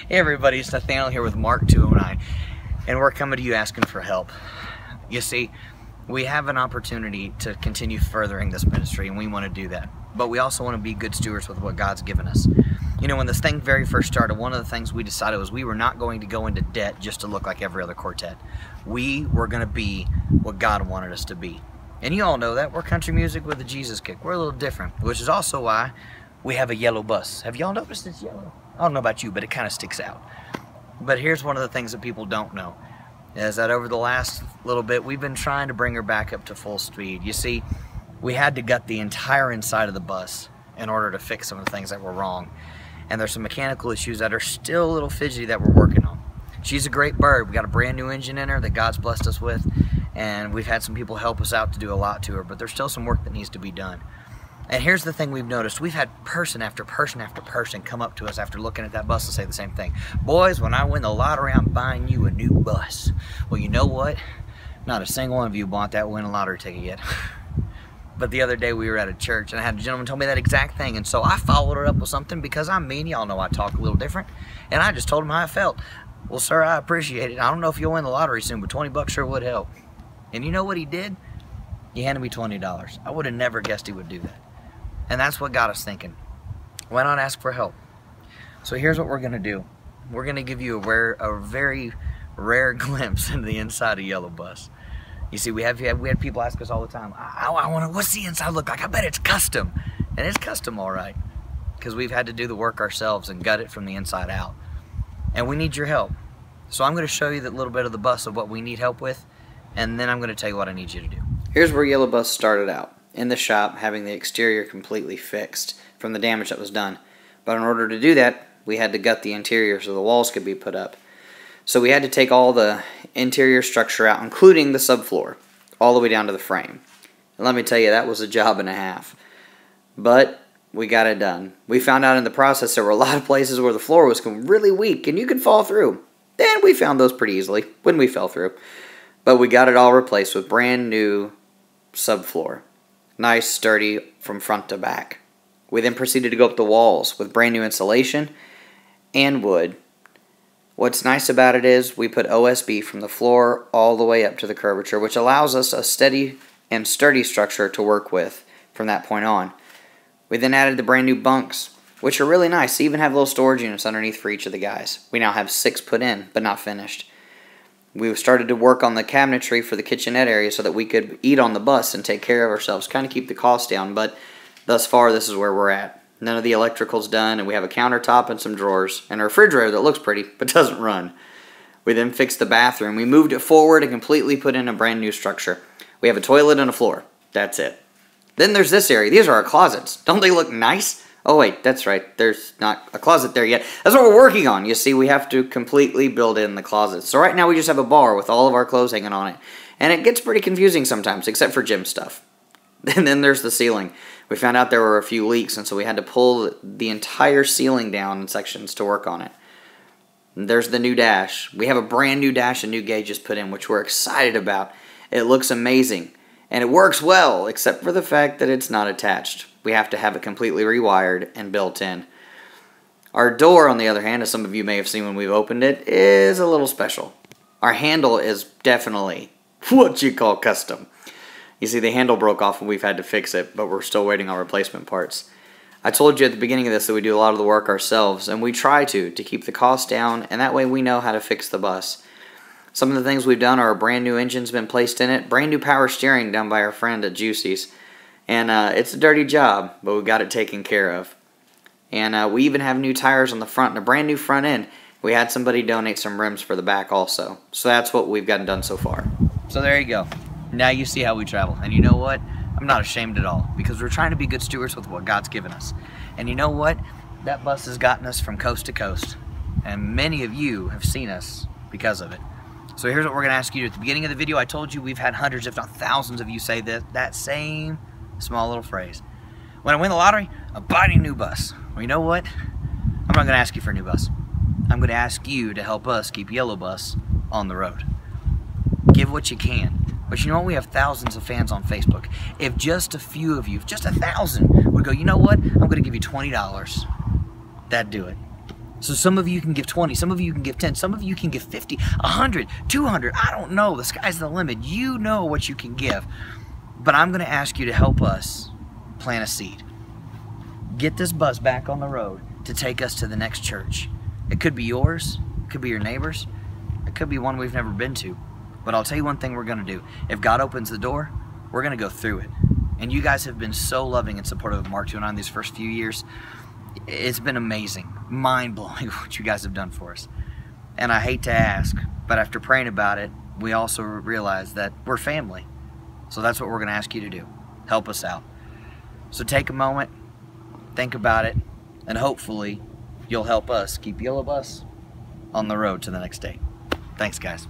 Hey everybody, it's Nathaniel here with Mark 209, and we're coming to you asking for help. You see, we have an opportunity to continue furthering this ministry, and we want to do that. But we also want to be good stewards with what God's given us. You know, when this thing very first started, one of the things we decided was we were not going to go into debt just to look like every other quartet. We were going to be what God wanted us to be. And you all know that. We're country music with a Jesus kick. We're a little different, which is also why we have a yellow bus. Have y'all noticed it's yellow? I don't know about you, but it kind of sticks out. But here's one of the things that people don't know, is that over the last little bit, we've been trying to bring her back up to full speed. You see, we had to gut the entire inside of the bus in order to fix some of the things that were wrong. And there's some mechanical issues that are still a little fidgety that we're working on. She's a great bird. We got a brand new engine in her that God's blessed us with, and we've had some people help us out to do a lot to her, but there's still some work that needs to be done. And here's the thing we've noticed. We've had person after person after person come up to us after looking at that bus and say the same thing. Boys, when I win the lottery, I'm buying you a new bus. Well, you know what? Not a single one of you bought that winning lottery ticket yet. But the other day we were at a church and I had a gentleman tell me that exact thing. And so I followed it up with something because I'm mean. Y'all know I talk a little different. And I just told him how I felt. Well, sir, I appreciate it. I don't know if you'll win the lottery soon, but 20 bucks sure would help. And you know what he did? He handed me $20. I would have never guessed he would do that. And that's what got us thinking. Why not ask for help? So here's what we're going to do. We're going to give you a very rare glimpse into the inside of Yellow Bus. You see, we had people ask us all the time, I want to, what's the inside look like? I bet it's custom. And it's custom, all right, because we've had to do the work ourselves and gut it from the inside out. And we need your help. So I'm going to show you that little bit of the bus of what we need help with, and then I'm going to tell you what I need you to do. Here's where Yellow Bus started out. In the shop, having the exterior completely fixed from the damage that was done. But in order to do that, we had to gut the interior so the walls could be put up. So we had to take all the interior structure out, including the subfloor, all the way down to the frame. And let me tell you, that was a job and a half. But we got it done. We found out in the process there were a lot of places where the floor was really weak and you could fall through. And we found those pretty easily when we fell through. But we got it all replaced with brand new subfloor. Nice, sturdy from front to back. We then proceeded to go up the walls with brand new insulation and wood. What's nice about it is we put OSB from the floor all the way up to the curvature, which allows us a steady and sturdy structure to work with from that point on. We then added the brand new bunks, which are really nice. They even have little storage units underneath for each of the guys. We now have 6 put in, but not finished. We started to work on the cabinetry for the kitchenette area so that we could eat on the bus and take care of ourselves, kind of keep the cost down, but thus far this is where we're at. None of the electrical's done, and we have a countertop and some drawers, and a refrigerator that looks pretty, but doesn't run. We then fixed the bathroom. We moved it forward and completely put in a brand new structure. We have a toilet and a floor. That's it. Then there's this area. These are our closets. Don't they look nice? Oh wait, that's right, there's not a closet there yet. That's what we're working on. You see, we have to completely build in the closets. So right now we just have a bar with all of our clothes hanging on it. And it gets pretty confusing sometimes, except for gym stuff. And then there's the ceiling. We found out there were a few leaks, and so we had to pull the entire ceiling down in sections to work on it. And there's the new dash. We have a brand new dash and new gauges put in, which we're excited about. It looks amazing. And it works well, except for the fact that it's not attached. We have to have it completely rewired and built in. Our door, on the other hand, as some of you may have seen when we've opened it, is a little special. Our handle is definitely what you call custom. You see, the handle broke off and we've had to fix it, but we're still waiting on replacement parts. I told you at the beginning of this that we do a lot of the work ourselves, and we try to keep the cost down, and that way we know how to fix the bus. Some of the things we've done are a brand new engine's been placed in it, brand new power steering done by our friend at Juicy's. And it's a dirty job, but we got it taken care of. And we even have new tires on the front and a brand new front end. We had somebody donate some rims for the back also. So that's what we've gotten done so far. So there you go. Now you see how we travel. And you know what? I'm not ashamed at all, because we're trying to be good stewards with what God's given us. And you know what? That bus has gotten us from coast to coast. And many of you have seen us because of it. So here's what we're going to ask you. At the beginning of the video, I told you we've had hundreds, if not thousands of you say that same small little phrase. When I win the lottery, I'm buying a new bus. Well, you know what? I'm not going to ask you for a new bus. I'm going to ask you to help us keep Yellow Bus on the road. Give what you can. But you know what? We have thousands of fans on Facebook. If just a few of you, if just 1,000 would go, you know what? I'm going to give you $20. That'd do it. So some of you can give 20, some of you can give 10, some of you can give 50, 100, 200. I don't know. The sky's the limit. You know what you can give. But I'm going to ask you to help us plant a seed. Get this bus back on the road to take us to the next church. It could be yours. It could be your neighbor's. It could be one we've never been to. But I'll tell you one thing we're going to do. If God opens the door, we're going to go through it. And you guys have been so loving and supportive of Mark 209 these first few years. It's been amazing, mind-blowing what you guys have done for us. And I hate to ask, but after praying about it, we also realize that we're family. So that's what we're going to ask you to do. Help us out. So take a moment, think about it, and hopefully you'll help us keep Yellow Bus on the road to the next day. Thanks, guys.